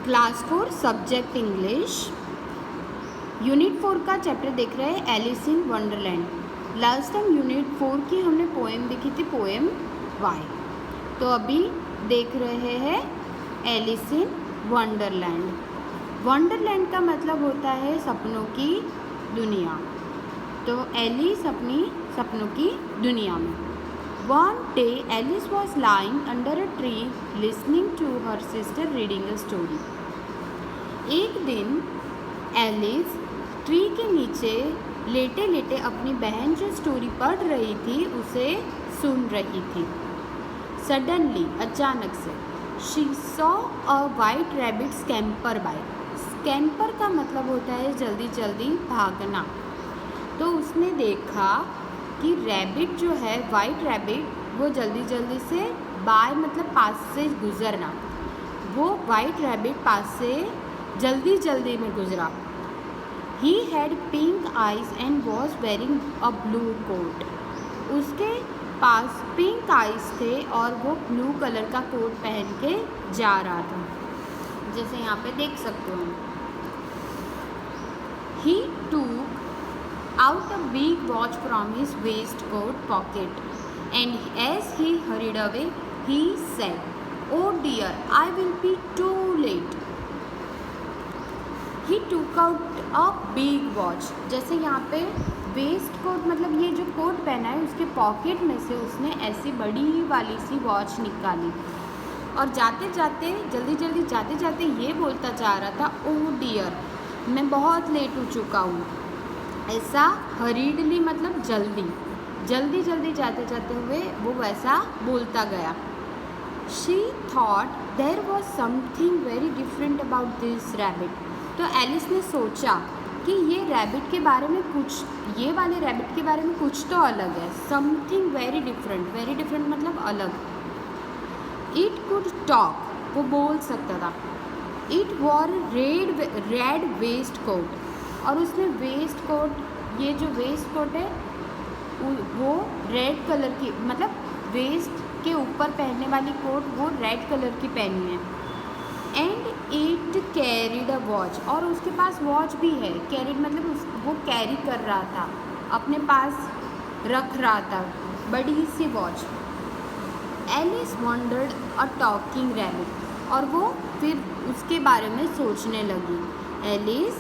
Class 4 subject English unit 4 का chapter देख रहे हैं Alice in Wonderland. Last time unit 4 की हमने पोएम देखी थी, पोएम वाई। तो अभी देख रहे हैं एलिस इन वंडरलैंड। वंडरलैंड का मतलब होता है सपनों की दुनिया। तो एलिस अपनी सपनों की दुनिया में। One day Alice was lying under a tree listening to her sister reading a story. एक दिन एलिस ट्री के नीचे लेटे लेटे अपनी बहन जो स्टोरी पढ़ रही थी उसे सुन रही थी। सडनली अचानक से she saw a white rabbit scamper by. Scamper का मतलब होता है जल्दी जल्दी भागना। तो उसने देखा कि रैबिट जो है वाइट रैबिट वो जल्दी जल्दी से बाय मतलब पास से गुजरना। वो वाइट रैबिट पास से जल्दी जल्दी में गुजरा। He had pink eyes and was wearing a blue coat. उसके पास पिंक आइज थे और वो ब्लू कलर का कोट पहन के जा रहा था, जैसे यहाँ पे देख सकते हो। ही took out a big watch from his waistcoat pocket, and as he hurried away, he said, "Oh dear, I will be too late." He took out a big watch. जैसे यहाँ पे वेस्ट कोट मतलब ये जो coat पहना है उसके pocket में से उसने ऐसी बड़ी वाली सी वॉच निकाली और जाते जाते जल्दी जल्दी जाते जाते ये बोलता जा रहा था, ओह डियर, मैं बहुत लेट हो चुका हूँ। ऐसा हरीडली मतलब जल्दी जल्दी जल्दी जाते जाते हुए वो वैसा बोलता गया। She thought there was something very different about this rabbit. तो एलिस ने सोचा कि ये रैबिट के बारे में कुछ, ये वाले रैबिट के बारे में कुछ तो अलग है। समथिंग वेरी डिफरेंट मतलब अलग। इट कुड टॉक, वो बोल सकता था। It wore red waistcoat, और उसने वेस्ट कोट, ये जो वेस्ट कोट है वो रेड कलर की मतलब वेस्ट के ऊपर पहनने वाली कोट वो रेड कलर की पहनी है। And it carried a watch, और उसके पास वॉच भी है। कैरीड मतलब वो कैरी कर रहा था, अपने पास रख रहा था बड़ी सी watch. Alice wondered a talking rabbit, और वो फिर उसके बारे में सोचने लगी। एलिस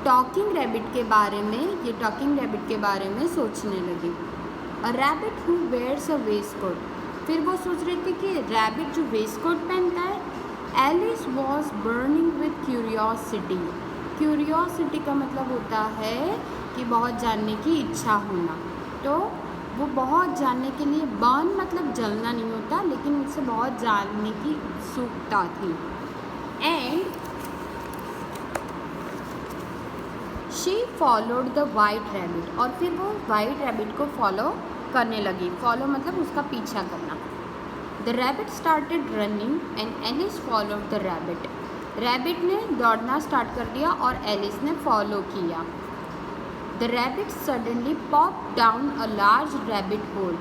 टॉकिंग रैबिट के बारे में, ये टॉकिंग रैबिट के बारे में सोचने लगी। A rabbit who wears a waistcoat, फिर वो सोच रही थी कि रैबिट जो वेस्ट कोट पहनता है। Alice was burning with curiosity. Curiosity का मतलब होता है कि बहुत जानने की इच्छा होना। तो वो बहुत जानने के लिए, बर्न मतलब जलना नहीं होता, लेकिन उससे बहुत जानने की उत्सुकता थी। And she followed the white rabbit, और फिर वो वाइट रैबिट को फॉलो करने लगी। फॉलो मतलब उसका पीछा करना। The rabbit started running and Alice followed the rabbit. Rabbit ने दौड़ना स्टार्ट कर दिया और एलिस ने फॉलो किया। The rabbit suddenly pop down a large rabbit hole.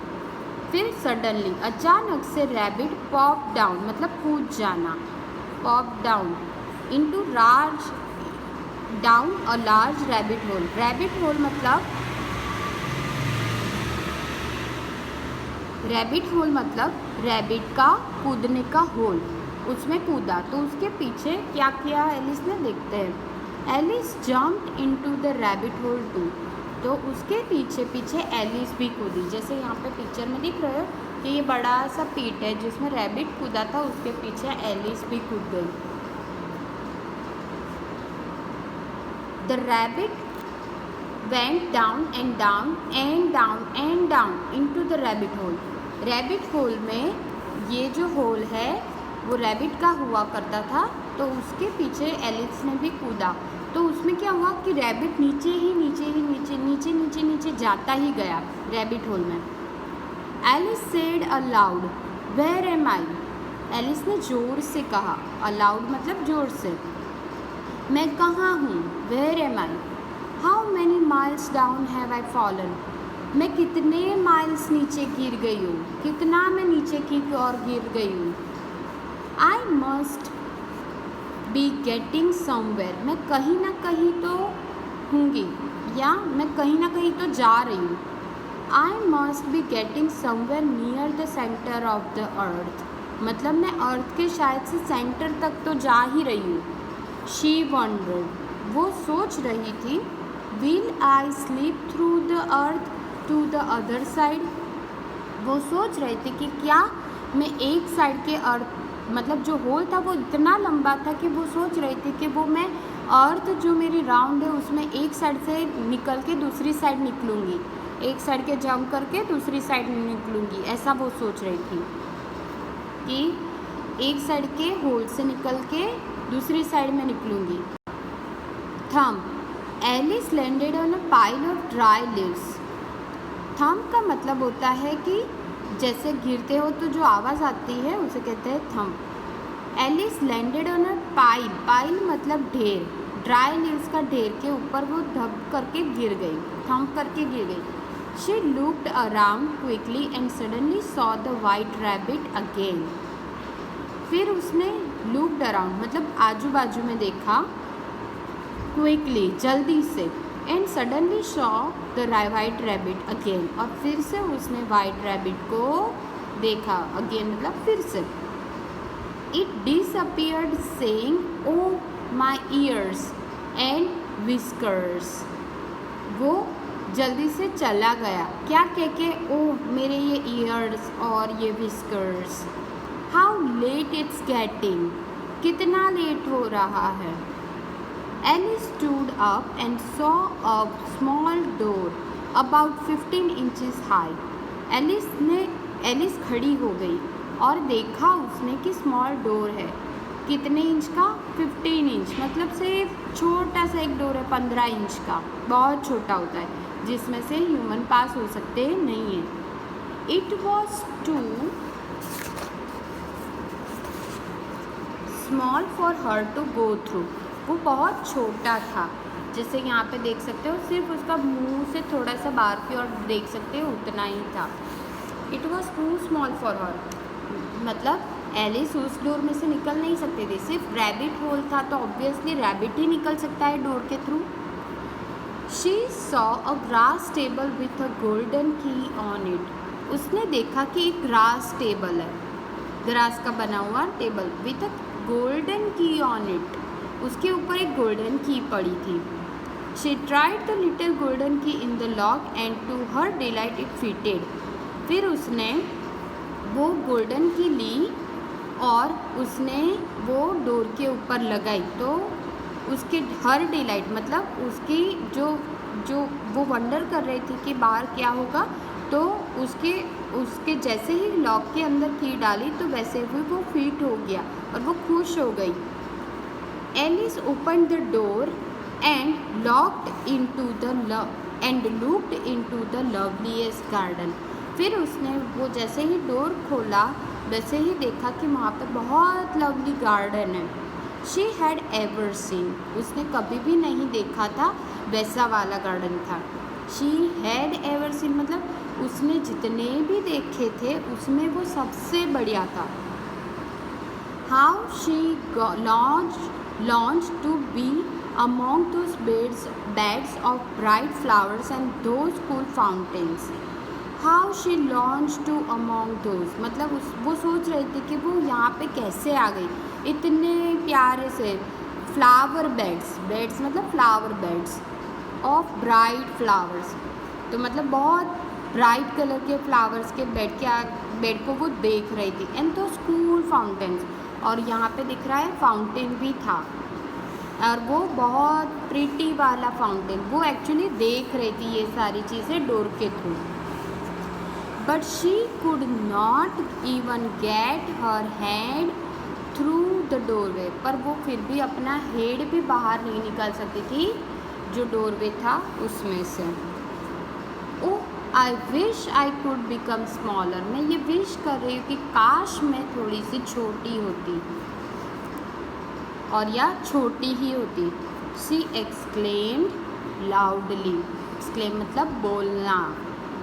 फिर सडनली अचानक से रैबिट पॉप डाउन मतलब कूद जाना, pop down into large down a large rabbit hole. Rabbit hole मतलब रैबिट का कूदने का होल, उसमें कूदा। तो उसके पीछे क्या किया एलिस ने, देखते हैं। Alice jumped into the rabbit hole too, तो उसके पीछे पीछे एलिस भी कूदी। जैसे यहाँ पे पिक्चर में दिख रहे हो कि ये बड़ा सा पीट है जिसमें रैबिट कूदा था, उसके पीछे एलिस भी कूद गई। The rabbit went down and down and down and down into the rabbit hole. Rabbit hole में ये जो होल है वो रैबिट का हुआ करता था, तो उसके पीछे एलिस ने भी कूदा। तो उसमें क्या हुआ कि रैबिट नीचे जाता ही गया रैबिट होल में। Alice said aloud, where am I. Alice ने जोर से कहा, अलाउड मतलब जोर से, मैं कहाँ हूँ। Where am I, how many miles down have I fallen, मैं कितने माइल्स नीचे गिर गई हूँ, कितना मैं नीचे की ओर गिर गई हूँ। I must be getting somewhere, मैं कहीं ना कहीं तो हूँगी या मैं कहीं ना कहीं तो जा रही हूँ। I must be getting somewhere near the centre of the earth, मतलब मैं अर्थ के शायद से सेंटर तक तो जा ही रही हूँ। शी वंडर्ड, वो सोच रही थी, will I sleep through the earth to the other side, वो सोच रहे थे कि क्या मैं एक साइड के अर्थ, मतलब जो होल था वो इतना लंबा था कि वो सोच रहे थे कि वो मैं अर्थ जो मेरी राउंड है उसमें एक साइड से निकल के दूसरी साइड निकलूँगी, एक साइड के जंप करके दूसरी साइड निकलूँगी, ऐसा वो सोच रही थी कि एक साइड के होल से निकल के दूसरी साइड में निकलूँगी। Thump, Alice landed on a pile of dry leaves. Thump का मतलब होता है कि जैसे गिरते हो तो जो आवाज़ आती है उसे कहते हैं thump. Alice landed on a pile, pile मतलब ढेर, ड्राई लीव्स का ढेर के ऊपर वो धप करके गिर गई, थम करके गिर गई। She looked around quickly and suddenly saw the white rabbit again. फिर उसने लुक्ड अराउंड मतलब आजू बाजू में देखा, क्विकली जल्दी से, and suddenly saw the white rabbit again, और फिर से उसने वाइट रैबिट को देखा, अगेन मतलब फिर से। It disappeared saying oh my ears and whiskers, वो जल्दी से चला गया, क्या कह के, ओ मेरे ये ईयर्स और ये whiskers. How late it's getting, कितना लेट हो रहा है। Alice stood up and saw a small door about 15 inches high. Alice खड़ी हो गई और देखा उसने कि स्मॉल डोर है, कितने इंच का, 15 इंच, मतलब सिर्फ छोटा सा एक डोर है 15 इंच का, बहुत छोटा होता है जिसमें से ह्यूमन पास हो सकते नहीं है। It was too small for her to go through, वो बहुत छोटा था, जैसे यहाँ पे देख सकते हो सिर्फ उसका मुंह से थोड़ा सा बाहर की ओर देख सकते हो उतना ही था। It was too small for her, मतलब एलिस उस डोर में से निकल नहीं सकती थी, सिर्फ रैबिट होल था तो ऑब्वियसली रैबिट ही निकल सकता है डोर के through. She saw a grass table with a golden key on it, उसने देखा कि एक ग्रास टेबल है, ग्रास का बना हुआ table, with a golden key on it, उसके ऊपर एक गोल्डन की पड़ी थी। She tried the little golden key in the lock and to her delight it fitted, फिर उसने वो गोल्डन की ली और उसने वो डोर के ऊपर लगाई, तो उसके हर डिलाइट मतलब उसकी जो वो वंडर कर रही थी कि बाहर क्या होगा, तो उसके जैसे ही लॉक के अंदर की डाली तो वैसे ही वो फिट हो गया और वो खुश हो गई। Alice opened the door and looked into the loveliest garden. फिर उसने वो जैसे ही डोर खोला वैसे ही देखा कि वहाँ पर बहुत लवली गार्डन है। She had ever seen, उसने कभी भी नहीं देखा था वैसा वाला गार्डन था। She had ever seen मतलब उसने जितने भी देखे थे उसमें वो सबसे बढ़िया था। How she launched to be among those beds of bright flowers and those cool fountains. How she launched to among those, मतलब वो सोच रहे थे कि वो यहाँ पे कैसे आ गई, इतने प्यारे से फ्लावर बेड्स मतलब flower beds of bright flowers, तो मतलब बहुत ब्राइट कलर के फ्लावर्स के बेड को वो देख रही थी। एंड तो स्कूल फाउंटेन्स, और यहाँ पे दिख रहा है फाउंटेन भी था, और वो बहुत प्रिटी वाला फाउंटेन, वो एक्चुअली देख रही थी ये सारी चीज़ें डोर के through. But she could not even get her hand through the doorway, पर वो फिर भी अपना हेड भी बाहर नहीं निकाल सकती थी जो डोरवे था उसमें से। Oh I wish I could become smaller, मैं ये विश कर रही हूँ कि काश मैं थोड़ी सी छोटी होती और या छोटी ही होती। शी एक्सक्लेम्ड लाउडली, एक्सक्लेम मतलब बोलना,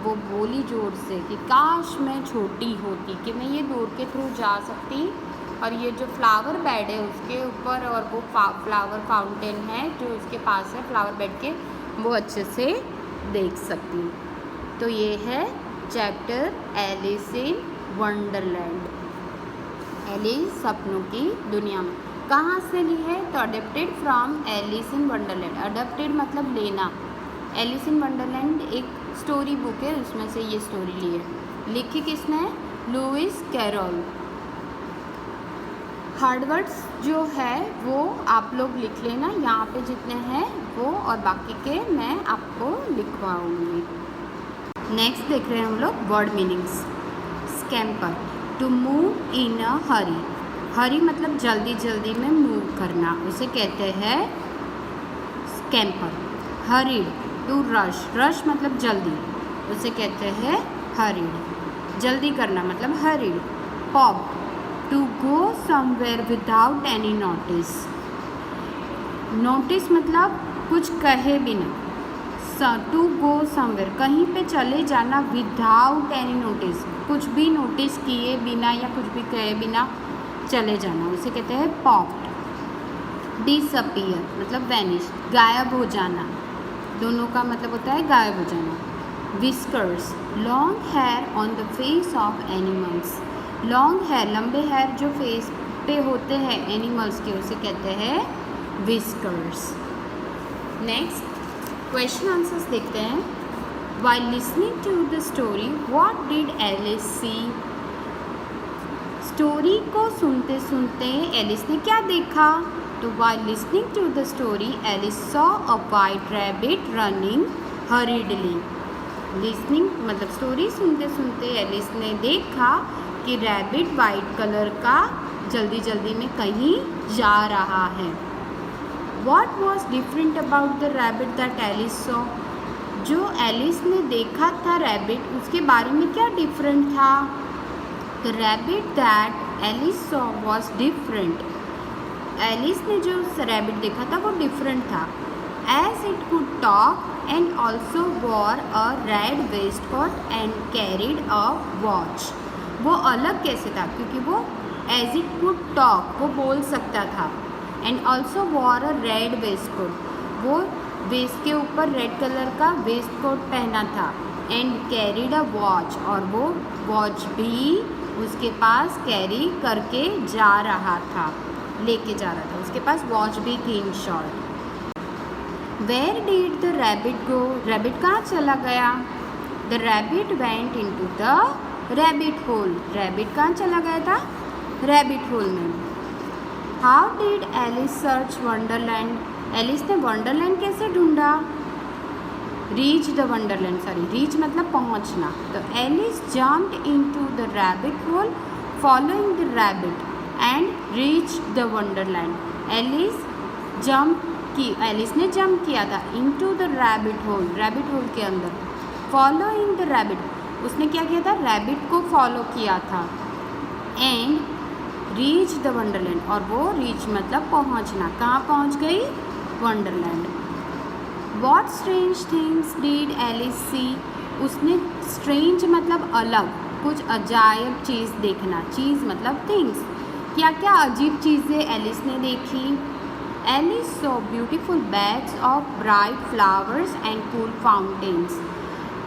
वो बोली जोर से कि काश मैं छोटी होती, कि मैं ये डोर के थ्रू जा सकती और ये जो फ्लावर बेड है उसके ऊपर और वो फ्लावर फाउंटेन है जो उसके पास है फ्लावर बेड के, वो अच्छे से देख सकती हूँ। तो ये है chapter Alice in Wonderland, Alice सपनों की दुनिया में। कहाँ से ली है? तो adapted from Alice in Wonderland. Adapted मतलब लेना। एलिस इन वंडरलैंड एक स्टोरी बुक है, उसमें से ये स्टोरी ली है। लिखी किसने है? Louis carol. हार्ड वर्ड्स जो है वो आप लोग लिख लेना, यहाँ पे जितने हैं वो, और बाकी के मैं आपको लिखवाऊंगी। नेक्स्ट देख रहे हैं हम लोग word meanings. Scamper, to move in a hurry. Hurry मतलब जल्दी जल्दी में मूव करना, उसे कहते हैं scamper. Hurried, to rush. Rush मतलब जल्दी, उसे कहते हैं हरीड। जल्दी करना मतलब hurried. Pop, to go somewhere without any notice. Notice मतलब कुछ कहे बिना। टू गो समवेयर कहीं पे चले जाना, विदाउट एनी नोटिस कुछ भी नोटिस किए बिना या कुछ भी कहे बिना चले जाना, उसे कहते हैं पॉप्ड। डिसअपीयर मतलब वैनिश, गायब हो जाना, दोनों का मतलब होता है गायब हो जाना। Whiskers, long hair on the face of animals. Long hair लंबे हेयर जो फेस पे होते हैं एनिमल्स के, उसे कहते हैं विस्कर्स। नेक्स्ट क्वेश्चन आंसर्स देखते हैं। While listening to the story, what did Alice see? Story को सुनते सुनते एलिस ने क्या देखा? तो while listening to the story, Alice saw a white rabbit running hurriedly. Listening मतलब स्टोरी सुनते सुनते एलिस ने देखा कि रैबिट वाइट कलर का जल्दी जल्दी में कहीं जा रहा है। What was different about the rabbit that Alice saw? जो एलिस ने देखा था रैबिट, उसके बारे में क्या डिफरेंट था? The rabbit that Alice saw was different. Alice ने जो रैबिट देखा था वो डिफरेंट था। As it could talk and also wore a red waistcoat and carried a watch. वो अलग कैसे था? क्योंकि वो as it could talk वो बोल सकता था, and also wore a red waistcoat वो वेस्ट के ऊपर रेड कलर का वेस्ट कोट पहना था, एंड कैरीड अ वॉच और वो वॉच भी उसके पास कैरी करके जा रहा था, लेके जा रहा था, उसके पास वॉच भी थी in short. Where did the rabbit go? Rabbit कहाँ चला गया? The rabbit went into the rabbit hole. Rabbit कहाँ चला गया था? रैबिट होल में। How did Alice search Wonderland? Alice ने वंडरलैंड कैसे ढूंढा? Reach the Wonderland, sorry reach मतलब पहुंचना। तो Alice jumped into the rabbit hole following the rabbit and reach the Wonderland. Alice ने जंप किया था into the rabbit hole, rabbit hole के अंदर। फॉलोइंग द रैबिट, उसने क्या किया था? रैबिट को फॉलो किया था। एंड रीच द वंडरलैंड, और वो रीच मतलब पहुंचना। कहाँ पहुंच गई? Wonderland. What strange things did Alice see? उसने strange मतलब अलग, कुछ अजायब चीज़ देखना। चीज़ मतलब things। क्या क्या अजीब चीज़ें एलिस ने देखी? Alice saw beautiful beds of bright flowers and cool fountains.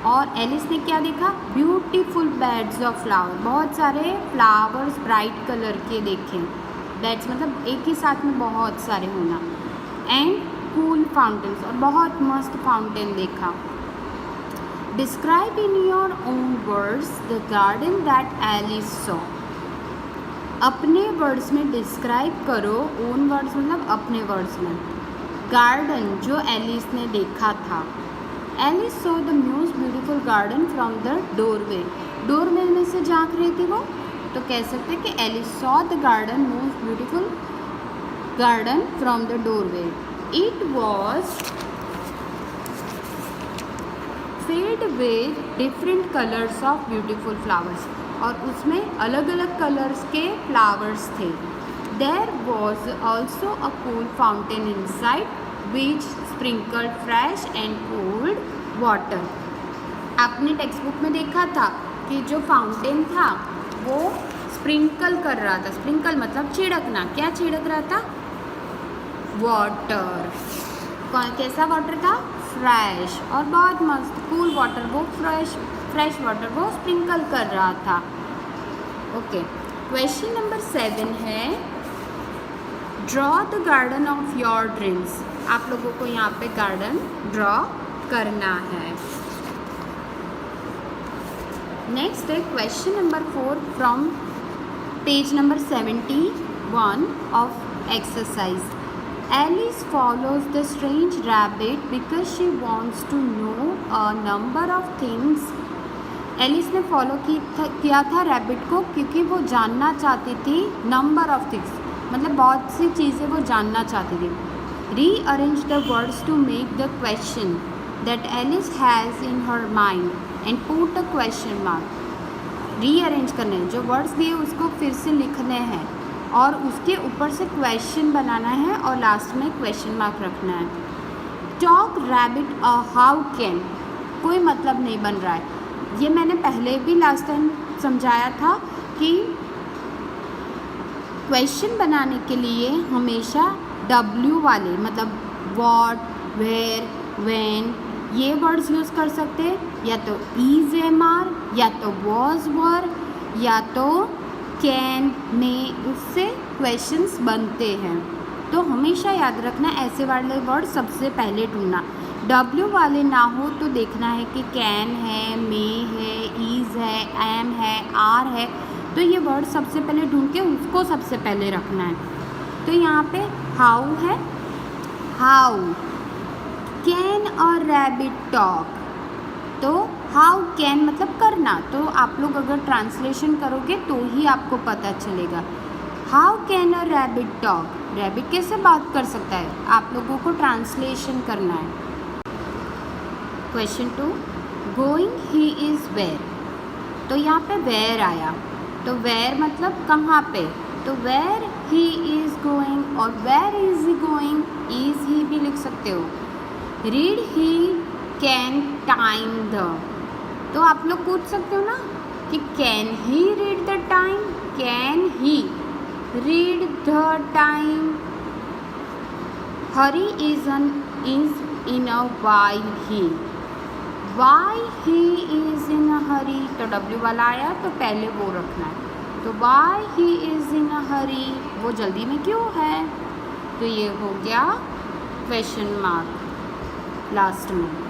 और एलिस ने क्या देखा? ब्यूटीफुल बेड्स ऑफ फ्लावर, बहुत सारे फ्लावर्स ब्राइट कलर के देखे। बेड्स मतलब एक ही साथ में बहुत सारे होना। एंड कूल फाउंटेन्स, और बहुत मस्त फाउंटेन देखा। Describe in your own words the garden that Alice saw. अपने वर्ड्स में डिस्क्राइब करो, ओन वर्ड्स मतलब अपने वर्ड्स में, गार्डन जो एलिस ने देखा था। Alice saw the most beautiful garden from the doorway. Doorway में से झांक रही थी वो, तो कह सकते हैं कि Alice saw the garden most beautiful garden from the doorway. It was filled with different colors of beautiful flowers, और उसमें अलग अलग कलर्स के फ्लावर्स थे। There was also a cool fountain inside which sprinkled fresh and cold water. आपने text book में देखा था कि जो फाउंटेन था वो स्प्रिंकल कर रहा था। स्प्रिंकल मतलब छिड़कना। क्या छिड़क रहा था? वाटर। कैसा वाटर था? फ्रेश और बहुत मस्त कूल वाटर। वो फ्रेश वाटर वो स्प्रिंकल कर रहा था। ओके, क्वेश्चन नंबर 7 है draw the garden of your dreams. आप लोगों को यहाँ पे गार्डन ड्रॉ करना है। नेक्स्ट है question number 4 from page number 71 of exercise. Alice follows the strange rabbit because she wants to know a number of things. Alice ने follow किया था रैबिट को क्योंकि वो जानना चाहती थी नंबर ऑफ थिंग्स, मतलब बहुत सी चीज़ें वो जानना चाहती थी। Rearrange the words to make the question that Alice has in her mind and put a question mark. Rearrange करने, जो वर्ड्स दिए उसको फिर से लिखने हैं और उसके ऊपर से क्वेश्चन बनाना है और लास्ट में क्वेश्चन मार्क रखना है। टॉक रैबिट हाउ कैन, कोई मतलब नहीं बन रहा है। ये मैंने पहले भी लास्ट टाइम समझाया था कि क्वेश्चन बनाने के लिए हमेशा W वाले मतलब व्हाट, वेयर, व्हेन ये वर्ड्स यूज़ कर सकते हैं, या तो इज MR, या तो वॉज वर, या तो कैन में, उससे क्वेश्चंस बनते हैं। तो हमेशा याद रखना ऐसे वाले वर्ड सबसे पहले ढूंढना। W वाले ना हो तो देखना है कि कैन है, मे है, इज़ है, एम है, आर है, तो ये वर्ड सबसे पहले ढूंढ के उसको सबसे पहले रखना है। तो यहाँ पे हाउ है, हाउ कैन और रैबिट टॉक, तो हाउ कैन मतलब करना, तो आप लोग अगर ट्रांसलेशन करोगे तो ही आपको पता चलेगा। How can a rabbit talk, rabbit कैसे बात कर सकता है, आप लोगों को ट्रांसलेशन करना है। Question 2, going he is where, तो यहाँ पे वेयर आया, तो वेयर मतलब कहाँ पे, तो वेयर ही इज़ गोइंग और where is he going, is he भी लिख सकते हो। Read he can time the, तो आप लोग पूछ सकते हो ना कि can he read the time, can he read the time. Hurry is in a why he is in a hurry, तो W वाला आया तो पहले वो रखना है, तो Y he is in a हरी, वो जल्दी में क्यों है, तो ये हो गया क्वेश्चन मार्क लास्ट में।